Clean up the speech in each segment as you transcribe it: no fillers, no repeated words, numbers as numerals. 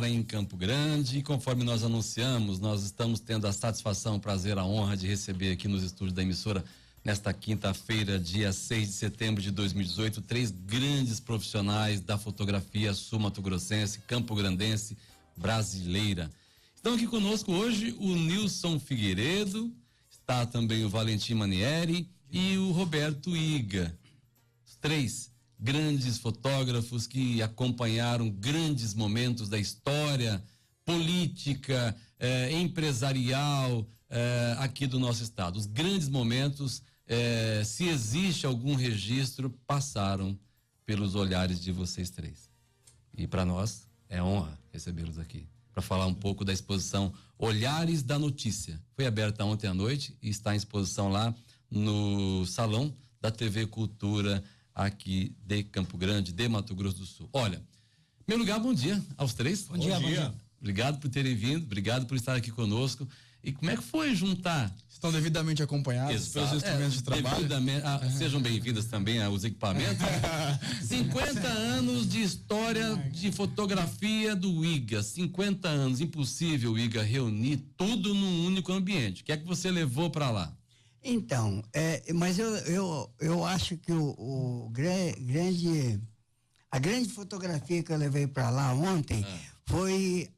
em Campo Grande, e conforme nós anunciamos, nós estamos tendo a satisfação, o prazer, a honra de receber aqui nos estúdios da emissora, nesta quinta-feira, dia 6 de setembro de 2018, 3 grandes profissionais da fotografia sul-mato-grossense, campo-grandense, brasileira. Estão aqui conosco hoje o Nilson Figueiredo, está também o Valentim Manieri e o Roberto Iga. Os 3 grandes fotógrafos que acompanharam grandes momentos da história política, empresarial aqui do nosso estado. Os grandes momentos, se existe algum registro, passaram pelos olhares de vocês 3. E para nós é honra recebê-los aqui para falar um pouco da exposição Olhares da Notícia. Foi aberta ontem à noite e está em exposição lá no salão da TV Cultura aqui de Campo Grande, de Mato Grosso do Sul. Olha, em meu lugar, bom dia aos 3. Bom dia. Obrigado por terem vindo, obrigado por estar aqui conosco. E como é que foi juntar? Estão devidamente acompanhados pelos instrumentos de trabalho. Sejam bem-vindas também aos equipamentos. 50 anos de história de fotografia do IGA. 50 anos, impossível, IGA, reunir tudo num único ambiente. O que é que você levou para lá? Então, mas eu acho que a grande fotografia que eu levei para lá ontem foi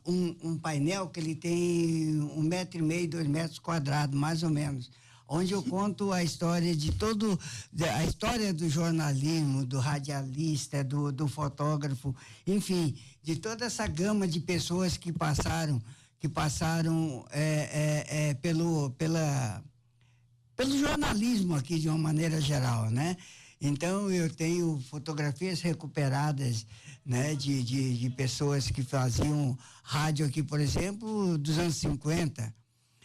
um painel que ele tem 1,5 m, 2 metros quadrados, mais ou menos, onde eu conto a história a história do jornalismo, do radialista, do fotógrafo, enfim, de toda essa gama de pessoas que passaram pelo jornalismo aqui de uma maneira geral, né? Então eu tenho fotografias recuperadas, né, de pessoas que faziam rádio aqui, por exemplo, dos anos 50,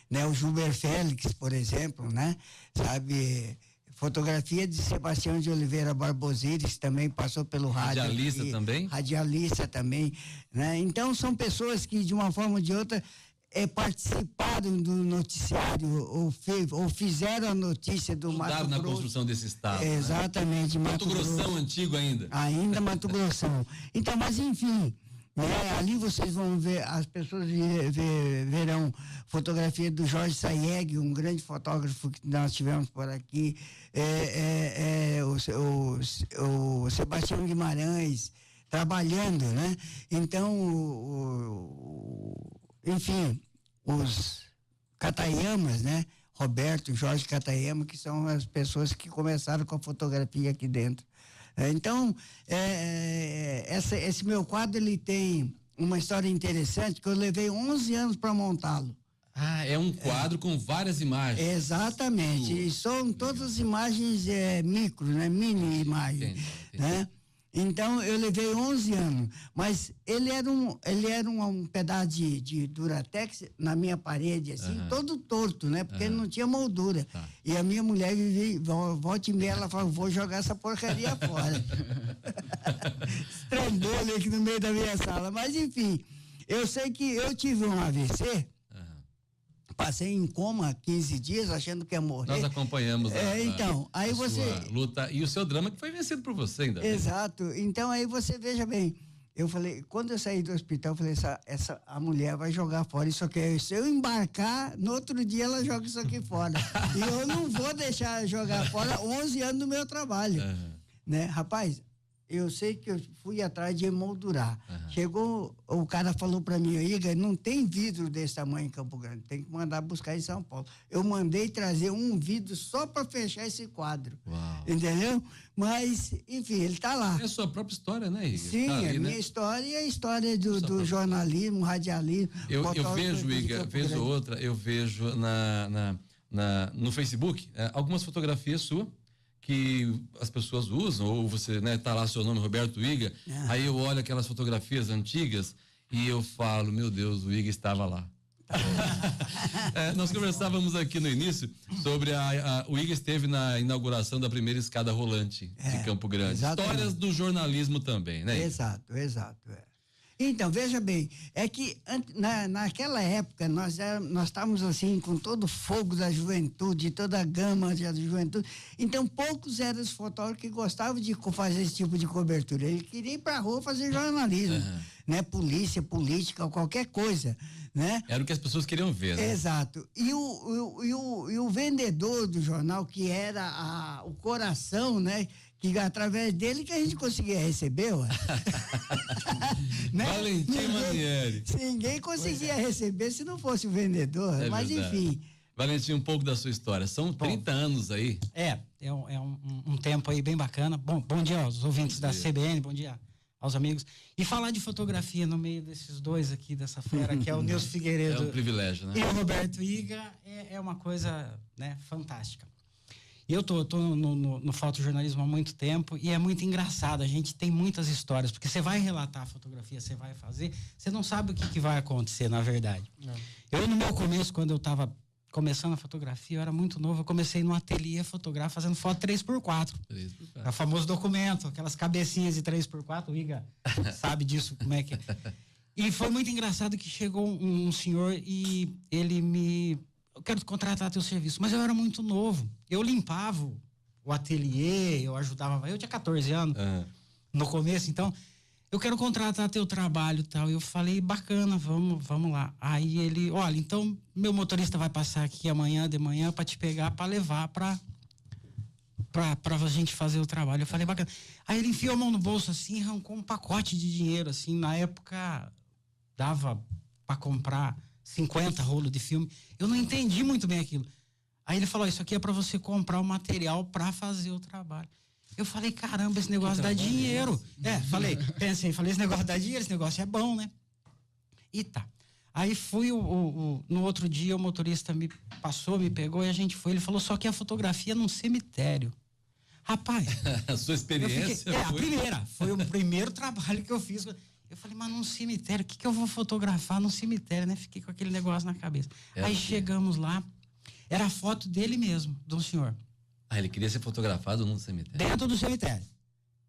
né? O Gilber Félix, por exemplo, né? Sabe, fotografia de Sebastião de Oliveira Barbosires, também passou pelo rádio. Radialista aqui, também? Radialista também, né? Então são pessoas que de uma forma ou de outra participaram do noticiário ou fizeram a notícia do Mato Grosso. Na construção desse estado. Exatamente. Né? Mato Grossão antigo ainda. Ainda Mato Grossão. Então, mas enfim, né, ali vocês vão ver, as pessoas verão fotografia do Jorge Sayeg, um grande fotógrafo que nós tivemos por aqui, o Sebastião Guimarães trabalhando, né? Então, enfim, os Katayamas, né? Roberto, Jorge Katayama, que são as pessoas que começaram com a fotografia aqui dentro. Então, esse meu quadro, ele tem uma história interessante, que eu levei 11 anos para montá-lo. É um quadro com várias imagens. Exatamente, e são todas as imagens micro, né? Mini imagens, né? Então eu levei 11 anos, mas ele era um pedaço de Duratex na minha parede, assim, todo torto, né? Porque ele não tinha moldura. Tá. E a minha mulher volta e meia, ela fala, vou jogar essa porcaria fora. Estrambou aqui no meio da minha sala. Mas enfim, eu sei que eu tive um AVC. Passei em coma 15 dias, achando que ia morrer. Nós acompanhamos aí você sua luta e o seu drama, que foi vencido por você ainda. Exato. Então aí você veja bem, eu falei, quando eu saí do hospital, eu falei, a mulher vai jogar fora isso aqui. Se eu embarcar, no outro dia ela joga isso aqui fora. E eu não vou deixar jogar fora 11 anos do meu trabalho. Né? Rapaz, eu sei que eu fui atrás de emoldurar. Chegou, o cara falou pra mim, Iga, não tem vidro desse tamanho em Campo Grande, tem que mandar buscar em São Paulo. Eu mandei trazer um vidro só pra fechar esse quadro. Uau. Entendeu? Mas, enfim, ele tá lá. É a sua própria história, né, Iga? Sim, tá ali, minha história e a história do jornalismo, radialismo. Eu vejo, Iga, vez ou outra, eu vejo no Facebook algumas fotografias suas, que as pessoas usam, ou você, né, tá lá seu nome, Roberto Iga, aí eu olho aquelas fotografias antigas e eu falo, meu Deus, o Iga estava lá. Nós conversávamos aqui no início sobre o Iga esteve na inauguração da primeira escada rolante de Campo Grande. Exatamente. Histórias do jornalismo também, né? Exato. Então, veja bem, é que naquela época nós estávamos assim com todo o fogo da juventude, toda a gama da juventude, então poucos eram os fotógrafos que gostavam de fazer esse tipo de cobertura. Ele queria ir para a rua fazer jornalismo, né? Polícia, política, qualquer coisa, né? Era o que as pessoas queriam ver, né? Exato. E o vendedor do jornal, que era o coração, né? Que através dele que a gente conseguia receber, ué. Né? Valentim Manieri. Ninguém conseguia receber se não fosse o vendedor, mas verdade. enfim. Valentim, um pouco da sua história. São 30 anos aí. É um tempo aí bem bacana. Bom dia aos ouvintes da CBN, bom dia aos amigos. E falar de fotografia no meio desses dois aqui, dessa fera, que é o Nilson Figueiredo. É um privilégio, né? E o Roberto Iga, é uma coisa, né, fantástica. E eu tô no fotojornalismo há muito tempo e é muito engraçado. A gente tem muitas histórias, porque você vai relatar a fotografia, você vai fazer, você não sabe o que vai acontecer, na verdade. Não. Eu, no meu começo, quando eu estava começando a fotografia, eu era muito novo, eu comecei no ateliê fotográfico fazendo foto 3x4. É o famoso documento, aquelas cabecinhas de 3x4, o Iga sabe disso, como é que é. E foi muito engraçado que chegou um senhor e ele eu quero contratar teu serviço, mas eu era muito novo. Eu limpava o ateliê, eu ajudava, eu tinha 14 anos no começo, então eu quero contratar teu trabalho e tal. Eu falei, bacana, vamos lá. Aí ele, olha, então meu motorista vai passar aqui amanhã de manhã para te pegar, para levar pra a gente fazer o trabalho. Eu falei, bacana. Aí ele enfiou a mão no bolso assim, arrancou um pacote de dinheiro, assim, na época dava para comprar 50 rolos de filme. Eu não entendi muito bem aquilo. Aí ele falou, isso aqui é para você comprar o material para fazer o trabalho. Eu falei, caramba, esse negócio dá dinheiro. Pensei, esse negócio dá dinheiro, esse negócio é bom, né? E tá. Aí fui, no outro dia o motorista me passou, me pegou e a gente foi. Ele falou, só que a fotografia num cemitério. Rapaz. A sua experiência a primeira. Foi o primeiro trabalho que eu fiz. Eu falei, mas num cemitério, o que eu vou fotografar num cemitério, né? Fiquei com aquele negócio na cabeça. Aí chegamos lá, era a foto dele mesmo, de um senhor. Ah, ele queria ser fotografado num cemitério? Dentro do cemitério.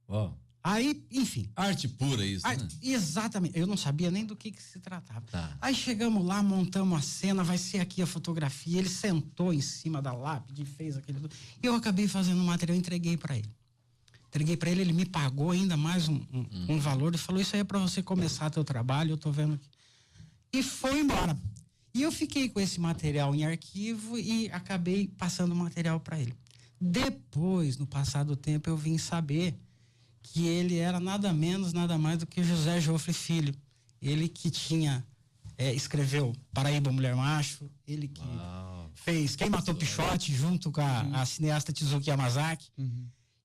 Uau. Aí, enfim. Arte pura isso, né? Exatamente. Eu não sabia nem do que se tratava. Tá. Aí chegamos lá, montamos a cena, vai ser aqui a fotografia. Ele sentou em cima da lápide, fez aquele... E eu acabei fazendo um material e entreguei para ele. Ele me pagou ainda mais um valor e falou, isso aí é para você começar teu trabalho, eu tô vendo aqui. E foi embora. E eu fiquei com esse material em arquivo e acabei passando o material para ele. Depois, no passar do tempo, eu vim saber que ele era nada menos, nada mais do que José Joffre Filho. Ele que escreveu Paraíba Mulher Macho, ele que fez Quem Matou Pichote junto com a cineasta Tezuki Yamazaki.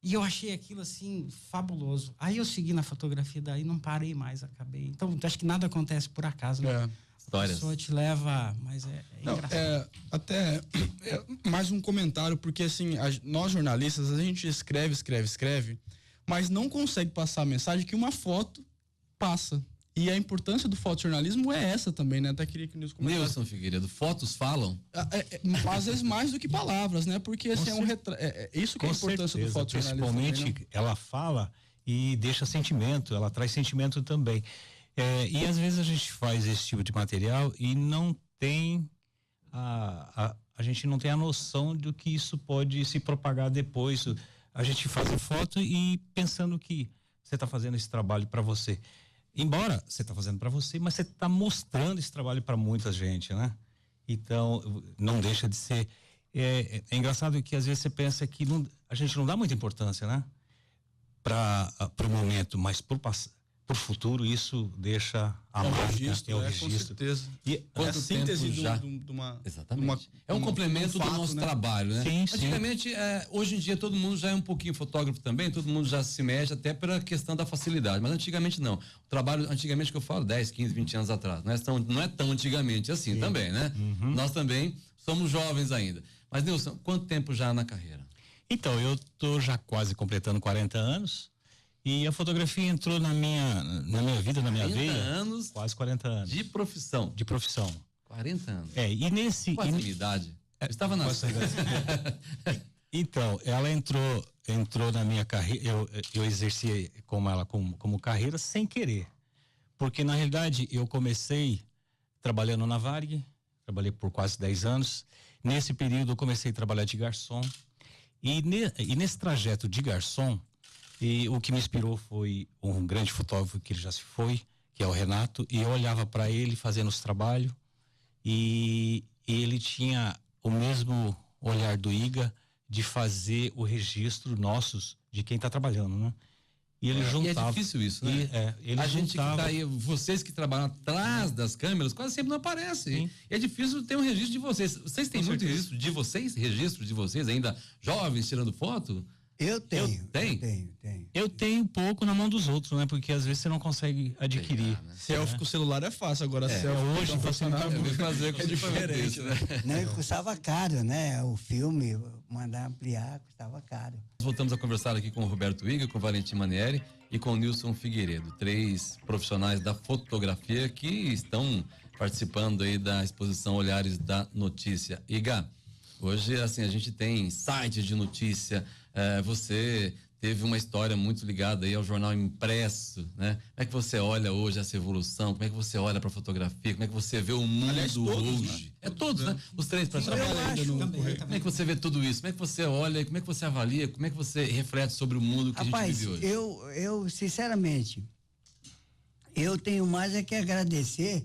E eu achei aquilo assim fabuloso. Aí eu segui na fotografia, daí não parei mais, acabei. Então, acho que nada acontece por acaso, né? Histórias. A pessoa te leva, mas é engraçado. Até mais um comentário, porque assim, nós jornalistas, a gente escreve, mas não consegue passar a mensagem que uma foto passa. E a importância do fotojornalismo é essa também, né? Até queria que o Nilson comentasse. Nilson Figueiredo, fotos falam? Às vezes mais do que palavras, né? Porque assim, isso que é a importância do fotojornalismo. Principalmente também, né? ela fala e deixa sentimento, ela traz sentimento também. E às vezes a gente faz esse tipo de material e não tem a gente não tem a noção do que isso pode se propagar depois. A gente faz a foto e pensando que você está fazendo esse trabalho para você. Embora você está fazendo para você, mas você está mostrando esse trabalho para muita gente, né? Então, não deixa de ser... É engraçado que às vezes você pensa que a gente não dá muita importância, né? Para o momento, mas por futuro isso deixa a marca, registro, o registro. Com certeza. E a síntese de uma... Exatamente. É um complemento do nosso trabalho, né? Sim, antigamente, hoje em dia todo mundo já é um pouquinho fotógrafo também, todo mundo já se mexe até pela questão da facilidade, mas antigamente não. O trabalho, antigamente que eu falo, 10, 15, 20 anos atrás, não é tão antigamente assim também, né? Nós também somos jovens ainda. Mas, Nilson, quanto tempo já na carreira? Então, eu tô já quase completando 40 anos. E a fotografia entrou na minha vida, na minha veia. 40 anos? Quase 40 anos. De profissão? De profissão. 40 anos. E nesse... Quase a minha idade. Eu estava na... Então, ela entrou na minha carreira, eu exerci ela como carreira sem querer. Porque na realidade eu comecei trabalhando na Varig, trabalhei por quase 10 anos. Nesse período eu comecei a trabalhar de garçom. E nesse trajeto de garçom, o que me inspirou foi um grande fotógrafo que ele já se foi, que é o Renato, e eu olhava para ele fazendo os trabalhos e ele tinha o mesmo olhar do Iga de fazer o registro nossos de quem está trabalhando, né? E ele juntava. E é difícil isso, né? Ele a gente juntava. que tá aí, vocês que trabalham atrás das câmeras, quase sempre não aparecem. E é difícil ter um registro de vocês. Vocês têm muito registro de vocês? Registro de vocês ainda jovens tirando foto? Eu tenho. Tenho. Eu tenho pouco na mão dos outros, né? Porque às vezes você não consegue adquirir. Pegar, né? Selfie com o celular é fácil, agora selfie hoje com você profissional Eu vou fazer com diferente, né? Não, e custava caro, né? O filme, mandar ampliar, custava caro. Voltamos a conversar aqui com o Roberto Iga, com o Valentim Manieri e com o Nilson Figueiredo, 3 profissionais da fotografia que estão participando aí da exposição Olhares da Notícia. Iga, hoje assim a gente tem sites de notícia, você teve uma história muito ligada aí ao jornal impresso, né? Como é que você olha hoje essa evolução? Como é que você olha para a fotografia? Como é que você vê o mundo todos, hoje? né? É todos, né? Os 3 praticamente. Como é que você vê tudo isso? Como é que você olha? Como é que você avalia? Como é que você reflete sobre o mundo que a gente vive hoje? Eu sinceramente, eu tenho mais é que agradecer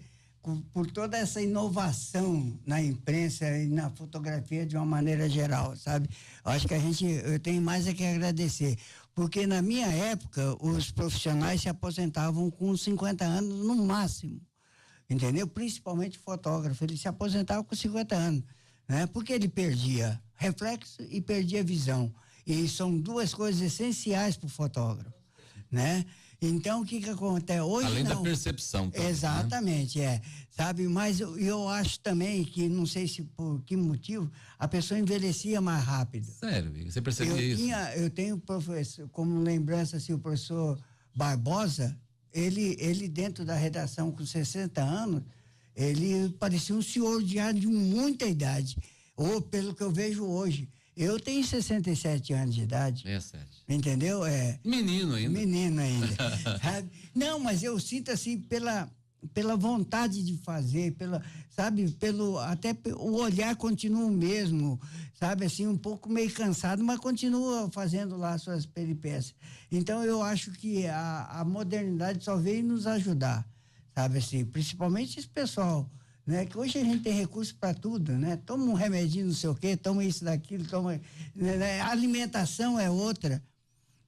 por toda essa inovação na imprensa e na fotografia de uma maneira geral, sabe? Eu acho que eu tenho mais é que agradecer, porque na minha época os profissionais se aposentavam com 50 anos no máximo, entendeu? Principalmente fotógrafo, ele se aposentava com 50 anos, né? Porque ele perdia reflexo e perdia visão, e são 2 coisas essenciais para o fotógrafo, né? Então, o que acontece? Hoje além não. Da percepção. Também, exatamente, né? sabe? Mas eu acho também que, não sei se por que motivo, a pessoa envelhecia mais rápido. Sério, você percebia isso? Eu tenho professor, como lembrança, assim, o professor Barbosa, ele dentro da redação com 60 anos, ele parecia um senhor de muita idade, ou pelo que eu vejo hoje. Eu tenho 67 anos de idade. 67. Entendeu? Menino ainda. Sabe? Não, mas eu sinto assim pela vontade de fazer, sabe, até o olhar continua o mesmo, sabe, assim, um pouco meio cansado, mas continua fazendo lá suas peripécias. Então eu acho que a modernidade só veio nos ajudar, sabe, assim, principalmente esse pessoal, né? Que hoje a gente tem recurso para tudo, né? Toma um remedinho, não sei o quê, toma isso, daquilo, né? A alimentação é outra,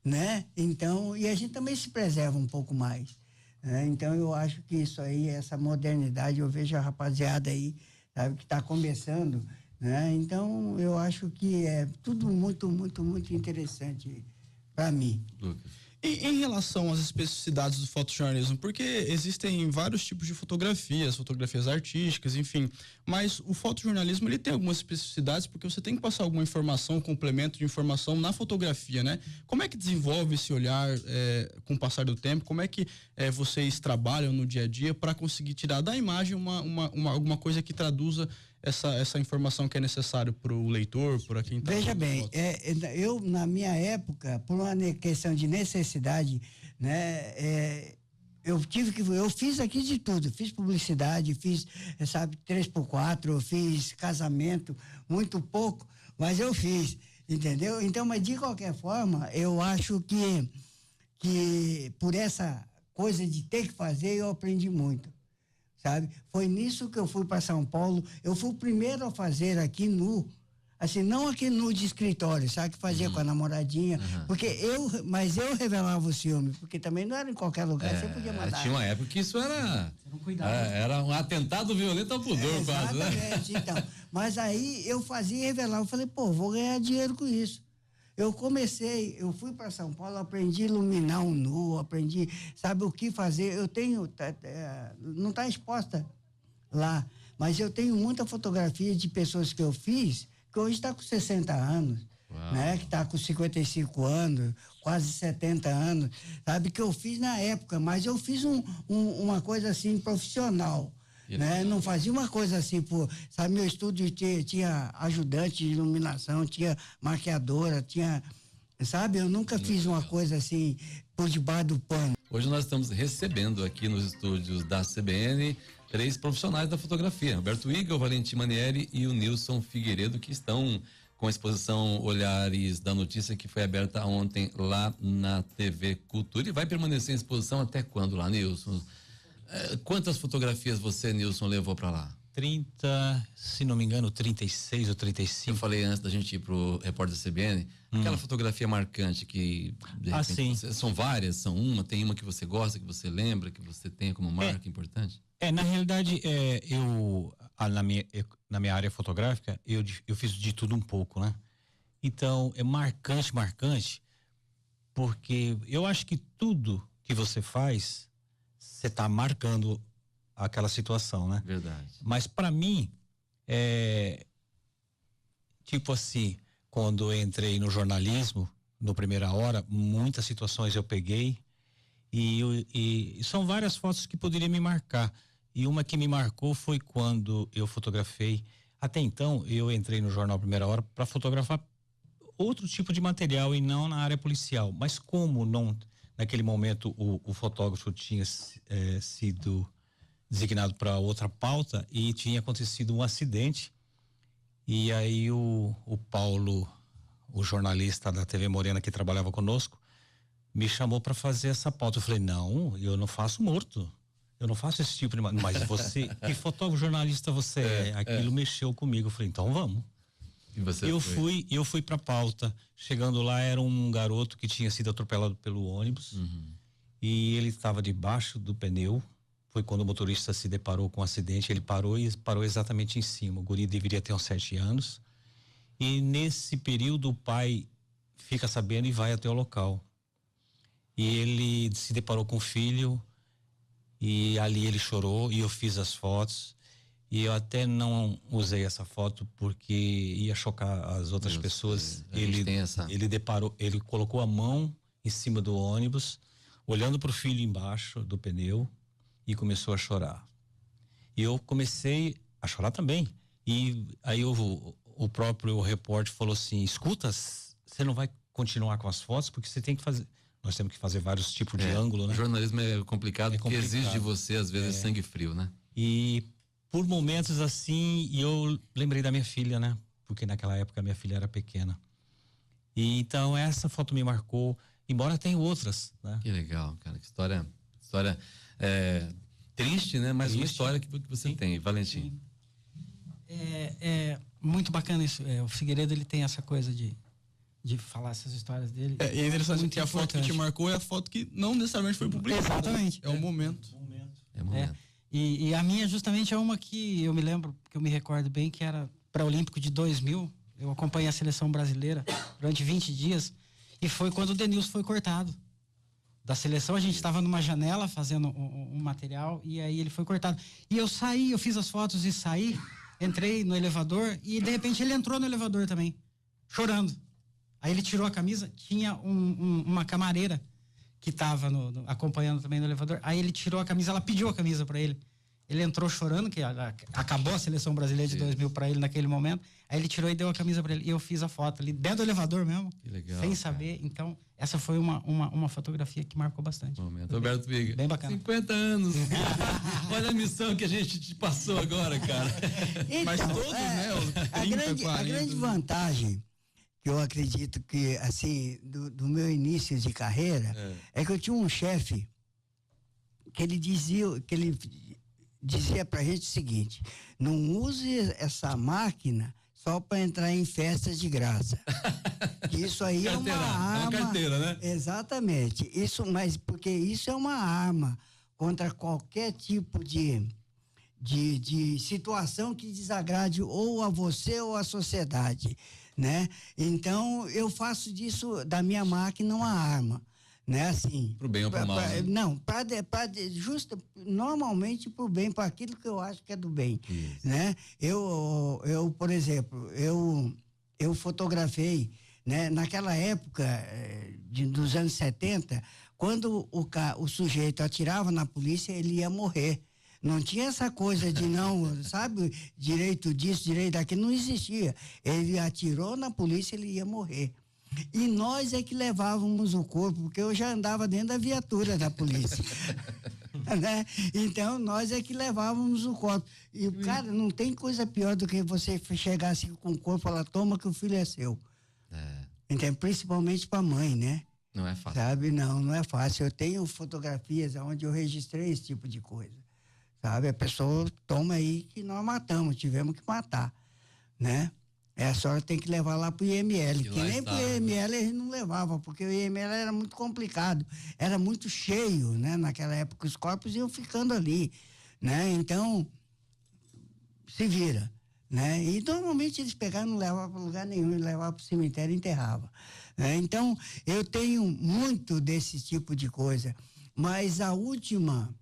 né? Então, e a gente também se preserva um pouco mais, né? Então, eu acho que isso aí, essa modernidade, eu vejo a rapaziada aí, sabe, que está começando, né? Então, eu acho que é tudo muito, muito, muito interessante para mim. Lucas. Em relação às especificidades do fotojornalismo, porque existem vários tipos de fotografias artísticas, enfim, mas o fotojornalismo ele tem algumas especificidades porque você tem que passar alguma informação, complemento de informação na fotografia, né? Como é que desenvolve esse olhar com o passar do tempo? Como é que vocês trabalham no dia a dia para conseguir tirar da imagem alguma coisa que traduza essa informação que é necessário para o leitor, para quem está... Veja bem, eu na minha época, por uma questão de necessidade, né, eu fiz aqui de tudo, fiz publicidade, fiz, sabe, 3x4, eu fiz casamento, muito pouco, mas eu fiz, entendeu? Então, mas de qualquer forma, eu acho que por essa coisa de ter que fazer, eu aprendi muito. Sabe? Foi nisso que eu fui para São Paulo. Eu fui o primeiro a fazer aqui assim, não aqui de escritório, sabe? Que fazia com a namoradinha. Porque mas eu revelava os filmes, porque também não era em qualquer lugar, você podia mandar. Tinha uma época que isso era um atentado violento ao pudor, quase, né? Exatamente, então. Mas aí eu fazia e revelava, eu falei, vou ganhar dinheiro com isso. Eu fui para São Paulo, aprendi a iluminar um nu, aprendi, sabe, o que fazer. Eu tenho, não está exposta lá, mas eu tenho muita fotografia de pessoas que eu fiz, que hoje está com 60 anos, né? Que está com 55 anos, quase 70 anos, sabe, que eu fiz na época, mas eu fiz uma coisa assim, profissional. Né? Não fazia uma coisa assim, sabe, meu estúdio tinha ajudante de iluminação, tinha maquiadora, sabe, eu nunca fiz uma coisa assim por debaixo do pano. Hoje nós estamos recebendo aqui nos estúdios da CBN 3 profissionais da fotografia, Roberto Igor, o Valentim Manieri e o Nilson Figueiredo, que estão com a exposição Olhares da Notícia, que foi aberta ontem lá na TV Cultura, e vai permanecer em exposição até quando lá, Nilson? Quantas fotografias você, Nilson, levou para lá? 30, se não me engano, 36 ou 35. Eu falei antes da gente ir pro repórter da CBN, aquela fotografia marcante que de repente, sim. São várias, são uma, tem uma que você gosta, que você lembra, que você tem como marca importante? Na realidade, na minha área fotográfica, eu fiz de tudo um pouco, né? Então, é marcante, porque eu acho que tudo que você faz, você tá marcando aquela situação, né? Verdade. Mas para mim, tipo assim, quando eu entrei no jornalismo, no Primeira Hora, muitas situações eu peguei e são várias fotos que poderiam me marcar. E uma que me marcou foi quando eu fotografei. Até então, eu entrei no jornal Primeira Hora para fotografar outro tipo de material e não na área policial. Mas como não, naquele momento, o fotógrafo tinha sido designado para outra pauta e tinha acontecido um acidente, e aí o Paulo, o jornalista da TV Morena que trabalhava conosco, me chamou para fazer essa pauta. Eu falei, não, eu não faço morto, eu não faço esse tipo de... Mas você, que fotógrafo jornalista você é? Aquilo mexeu comigo. Eu falei, então vamos. E você eu fui pra pauta. Chegando lá, era um garoto que tinha sido atropelado pelo ônibus, e ele estava debaixo do pneu. Foi quando o motorista se deparou com um acidente, ele parou exatamente em cima. O guri deveria ter uns 7 anos. E nesse período o pai fica sabendo e vai até o local. E ele se deparou com o filho, e ali ele chorou, e eu fiz as fotos. E eu até não usei essa foto porque ia chocar as outras pessoas. Ele colocou a mão em cima do ônibus, olhando para o filho embaixo do pneu, e começou a chorar. E eu comecei a chorar também. E aí o próprio repórter falou assim, escuta, você não vai continuar com as fotos porque você tem que fazer... Nós temos que fazer vários tipos de ângulo, né? O jornalismo é complicado porque exige de você, às vezes, sangue frio, né? E por momentos assim, eu lembrei da minha filha, né? Porque naquela época a minha filha era pequena. E então essa foto me marcou, embora tenha outras, né? Que legal, cara, que história triste, né? Mas uma história que você tem, Valentim. É muito bacana isso. O Figueiredo, ele tem essa coisa de falar essas histórias dele. E é interessante muito que a foto que te marcou é a foto que não necessariamente foi publicada. Exatamente. É o momento. É o momento. E a minha justamente é uma que eu me lembro, que eu me recordo bem, que era para o Olímpico de 2000. Eu acompanhei a seleção brasileira durante 20 dias e foi quando o Denilson foi cortado da seleção. A gente estava numa janela fazendo um material e aí ele foi cortado. E eu saí, eu fiz as fotos e saí, entrei no elevador e de repente ele entrou no elevador também, chorando. Aí ele tirou a camisa, tinha uma camareira que estava acompanhando também no elevador. Aí ele tirou a camisa, ela pediu a camisa para ele. Ele entrou chorando, que acabou a seleção brasileira de 2000 para ele naquele momento. Aí ele tirou e deu a camisa para ele. E eu fiz a foto ali dentro do elevador mesmo. Que legal, sem saber. Cara. Então, essa foi uma fotografia que marcou bastante. Roberto Viga. Bem bacana. 50 anos. Olha a missão que a gente te passou agora, cara. Então, mas todos, né? 30, a grande vantagem que eu acredito que, assim, do meu início de carreira, é que eu tinha um chefe que ele dizia pra gente o seguinte: não use essa máquina só para entrar em festas de graça. Isso aí é uma arma. É uma carteira, né? Exatamente. Porque isso é uma arma contra qualquer tipo de situação que desagrade ou a você ou a sociedade, né? Então, eu faço disso, da minha máquina, uma arma, né? Assim, pro bem ou pro mal, né? Não, normalmente pro bem, para aquilo que eu acho que é do bem, né? Eu, por exemplo, eu fotografei, né? Naquela época dos anos 70, quando o sujeito atirava na polícia, ele ia morrer. Não tinha essa coisa de não, sabe, direito disso, direito daquilo, não existia. Ele atirou na polícia, ele ia morrer. E nós é que levávamos o corpo, porque eu já andava dentro da viatura da polícia. Né? Então, nós é que levávamos o corpo. E, cara, não tem coisa pior do que você chegar assim com o corpo e falar, toma que o filho é seu. Então, principalmente pra mãe, né? Não é fácil. Sabe? Não é fácil. Eu tenho fotografias onde eu registrei esse tipo de coisa. Sabe? A pessoa toma aí que nós matamos, tivemos que matar, né? A senhora tem que levar lá pro IML, que nem pro IML a gente não levava, porque o IML era muito complicado, era muito cheio, né? Naquela época os corpos iam ficando ali, né? Então, se vira, né? E normalmente eles pegavam e não levavam para lugar nenhum, eles levavam para o cemitério e enterravam. Né? Então, eu tenho muito desse tipo de coisa, mas a última,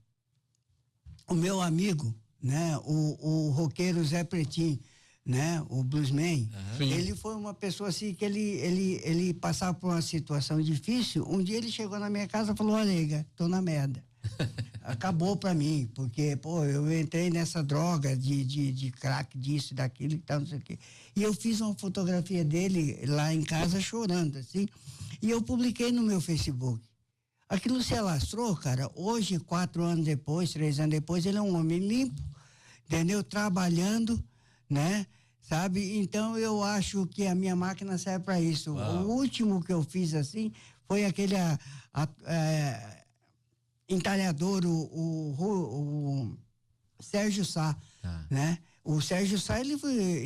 o meu amigo, né? O roqueiro Zé Pretinho, né, o bluesman, ele foi uma pessoa assim que ele passava por uma situação difícil. Um dia ele chegou na minha casa e falou: olha, nega, tô na merda. Acabou pra mim, porque, pô, eu entrei nessa droga de crack, disso, daquilo e tal, não sei o quê. E eu fiz uma fotografia dele lá em casa chorando, assim, e eu publiquei no meu Facebook. Aquilo se alastrou, cara. Hoje, 4 anos depois, 3 anos depois, ele é um homem limpo, entendeu? Trabalhando, né? Sabe? Então eu acho que a minha máquina serve para isso. Uau. O último que eu fiz assim foi aquele entalhador, o Sérgio Sá, né? O Sérgio Sá, ele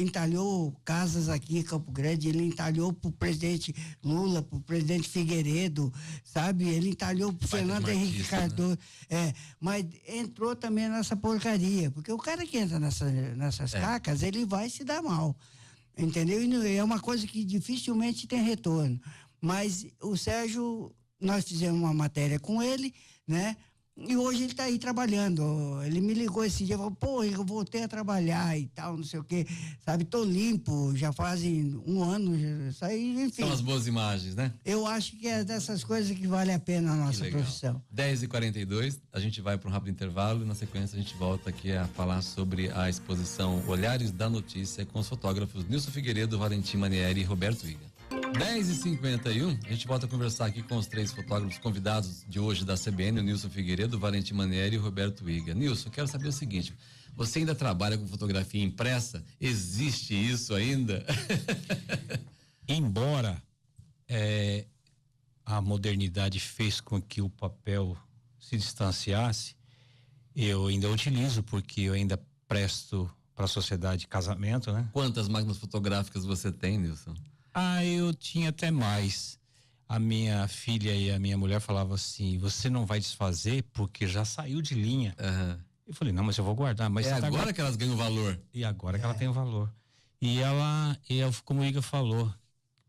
entalhou casas aqui em Campo Grande, ele entalhou pro presidente Lula, pro presidente Figueiredo, sabe? Ele entalhou pro Fernando Henrique Cardoso. Né? Mas entrou também nessa porcaria, porque o cara que entra nessas cacas, ele vai se dar mal, entendeu? E é uma coisa que dificilmente tem retorno. Mas o Sérgio, nós fizemos uma matéria com ele, né? E hoje ele está aí trabalhando. Ele me ligou esse dia e falou: pô, eu voltei a trabalhar e tal, não sei o quê. Sabe, tô limpo, já fazem 1 ano, já, enfim. São as boas imagens, né? Eu acho que é dessas coisas que vale a pena a nossa profissão. 10h42, a gente vai para um rápido intervalo e na sequência a gente volta aqui a falar sobre a exposição Olhares da Notícia com os fotógrafos Nilson Figueiredo, Valentim Manieri e Roberto Viga. 10h51, a gente volta a conversar aqui com os 3 fotógrafos convidados de hoje da CBN, o Nilson Figueiredo, o Valentim Manieri e o Roberto Iga. Nilson, quero saber o seguinte: você ainda trabalha com fotografia impressa? Existe isso ainda? Embora a modernidade fez com que o papel se distanciasse, eu ainda utilizo, porque eu ainda presto para a sociedade casamento, né? Quantas máquinas fotográficas você tem, Nilson? Eu tinha até mais. A minha filha e a minha mulher falavam assim: você não vai desfazer porque já saiu de linha. Eu falei: não, mas eu vou guardar. Mas agora que elas ganham valor. E agora que ela tem o valor. E ela, como o Iga falou,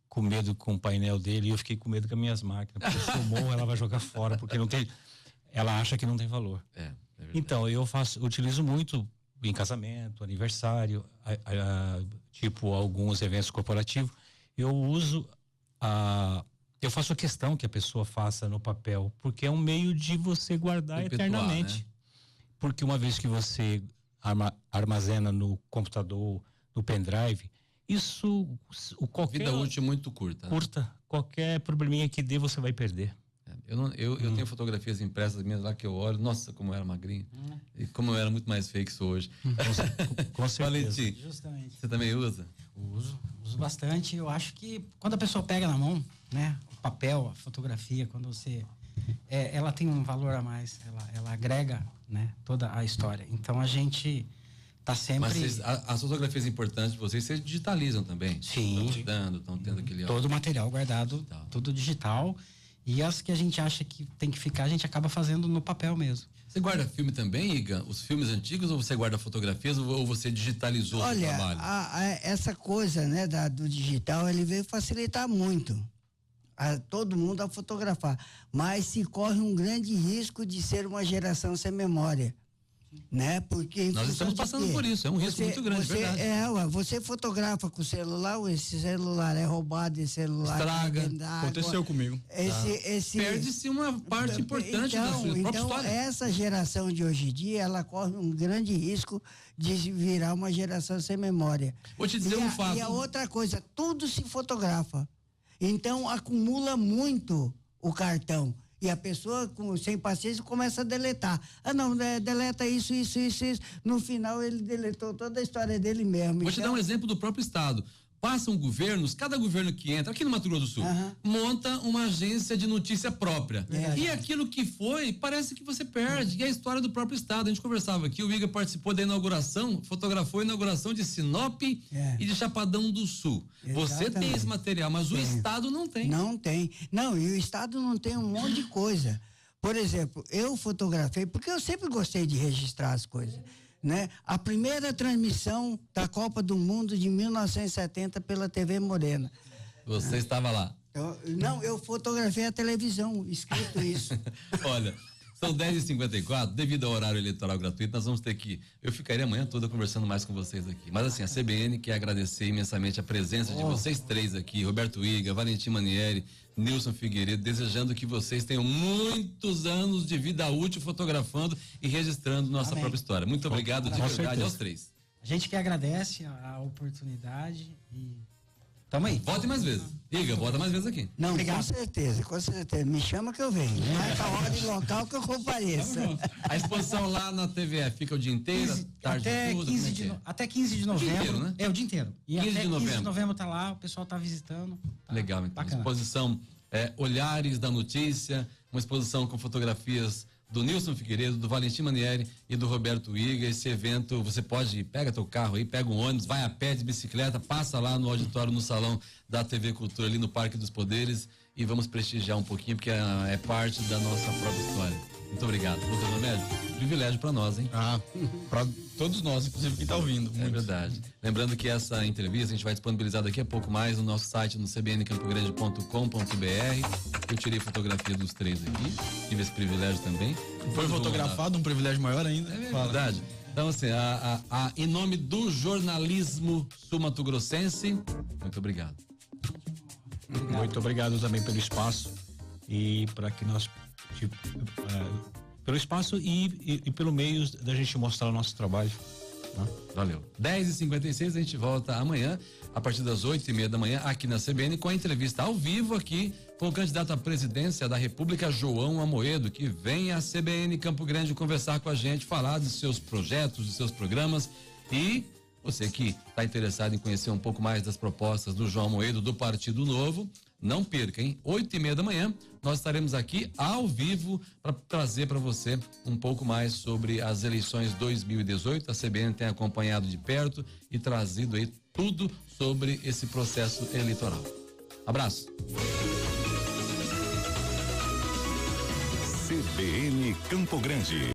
com medo com o painel dele, e eu fiquei com medo com as minhas máquinas, porque se eu morro, ela vai jogar fora, porque não tem, ela acha que não tem valor. Então, eu utilizo muito em casamento, aniversário, tipo alguns eventos corporativos. Eu uso eu faço questão que a pessoa faça no papel, porque é um meio de você guardar eternamente. Né? Porque uma vez que você armazena no computador, no pendrive, isso, qualquer... Vida útil muito curta. Curta. Qualquer probleminha que dê, você vai perder. Eu tenho fotografias impressas minhas lá que eu olho, nossa, como eu era magrinho. E como eu era muito mais feio que sou hoje. Com certeza. Valentim, justamente. Você também usa? Uso bastante. Eu acho que quando a pessoa pega na mão, né, o papel, a fotografia, quando você... ela tem um valor a mais, ela agrega, né, toda a história. Então a gente tá sempre... Mas as fotografias importantes de vocês digitalizam também? Sim. Estão tendo aquele... Todo o material guardado, tudo digital. E as que a gente acha que tem que ficar, a gente acaba fazendo no papel mesmo. Você guarda filme também, Iga? Os filmes antigos, ou você guarda fotografias, ou você digitalizou o seu trabalho? Olha, essa coisa, né, do digital, ele veio facilitar muito todo mundo a fotografar. Mas se corre um grande risco de ser uma geração sem memória. Né? Porque nós estamos passando por isso, é um risco muito grande, verdade. Você fotografa com o celular, esse celular é roubado, esse celular estraga. Aconteceu comigo. Perde-se uma parte importante da sua própria história. Essa geração de hoje em dia, ela corre um grande risco de virar uma geração sem memória. Vou te dizer um fato. E a outra coisa, tudo se fotografa. Então acumula muito o cartão. E a pessoa, sem paciência, começa a deletar. Ah, não, deleta isso. No final, ele deletou toda a história dele mesmo. Vou te dar um exemplo do próprio Estado. Passam governos, cada governo que entra, aqui no Mato Grosso do Sul, monta uma agência de notícia própria. E aquilo que foi, parece que você perde. E é a história do próprio Estado. A gente conversava aqui, o Iga participou da inauguração, fotografou a inauguração de Sinop e de Chapadão do Sul. Exatamente. Você tem esse material, mas o Estado não tem. Não tem. Não, e o Estado não tem um monte de coisa. Por exemplo, eu fotografei, porque eu sempre gostei de registrar as coisas. Né? A primeira transmissão da Copa do Mundo de 1970 pela TV Morena. Você estava lá? Eu fotografei a televisão, escrito isso. Olha, são 10h54, devido ao horário eleitoral gratuito, nós vamos ter que... Eu ficaria a manhã toda conversando mais com vocês aqui. Mas assim, a CBN quer agradecer imensamente a presença de vocês três aqui, Roberto Iga, Valentim Manieri, Nilson Figueiredo, desejando que vocês tenham muitos anos de vida útil fotografando e registrando nossa própria história. Muito obrigado de verdade aos três. A gente que agradece a oportunidade e tamo aí. Volte mais vezes. Iga, volta mais vezes aqui. Não, com certeza. Me chama que eu venho. Marca a hora e local que eu compareça. A exposição lá na TVE fica o dia inteiro, tarde toda? Até 15 de novembro. O dia inteiro, né? É, o dia inteiro. E 15 até de novembro. 15 de novembro tá lá, o pessoal tá visitando. Tá legal, então. Bacana. Exposição Olhares da Notícia, uma exposição com fotografias do Nilson Figueiredo, do Valentim Manieri e do Roberto Iga. Esse evento, você pode, pega teu carro aí, pega um ônibus, vai a pé, de bicicleta, passa lá no auditório, no salão da TV Cultura, ali no Parque dos Poderes, e vamos prestigiar um pouquinho, porque é parte da nossa própria história. Muito obrigado. Lucas Nomédio, privilégio para nós, hein? Para todos nós, inclusive quem tá ouvindo. É verdade. Lembrando que essa entrevista a gente vai disponibilizar daqui a pouco mais no nosso site, no cbncamprogrande.com.br. Eu tirei fotografia dos três aqui, tive esse privilégio também. Foi fotografado, um privilégio maior ainda. É verdade. Então, assim, em nome do jornalismo sul-mato-grossense, muito obrigado. Muito obrigado também pelo espaço e para que nós pelo espaço e pelo meio da gente mostrar o nosso trabalho. Valeu. 10h56, a gente volta amanhã, a partir das 8h30 da manhã, aqui na CBN, com a entrevista ao vivo aqui com o candidato à presidência da República, João Amoedo, que vem à CBN Campo Grande conversar com a gente, falar dos seus projetos, dos seus programas. E você que está interessado em conhecer um pouco mais das propostas do João Amoedo, do Partido Novo, não perca, hein? 8h30 da manhã, nós estaremos aqui ao vivo para trazer para você um pouco mais sobre as eleições 2018. A CBN tem acompanhado de perto e trazido aí tudo sobre esse processo eleitoral. Abraço. CBN Campo Grande.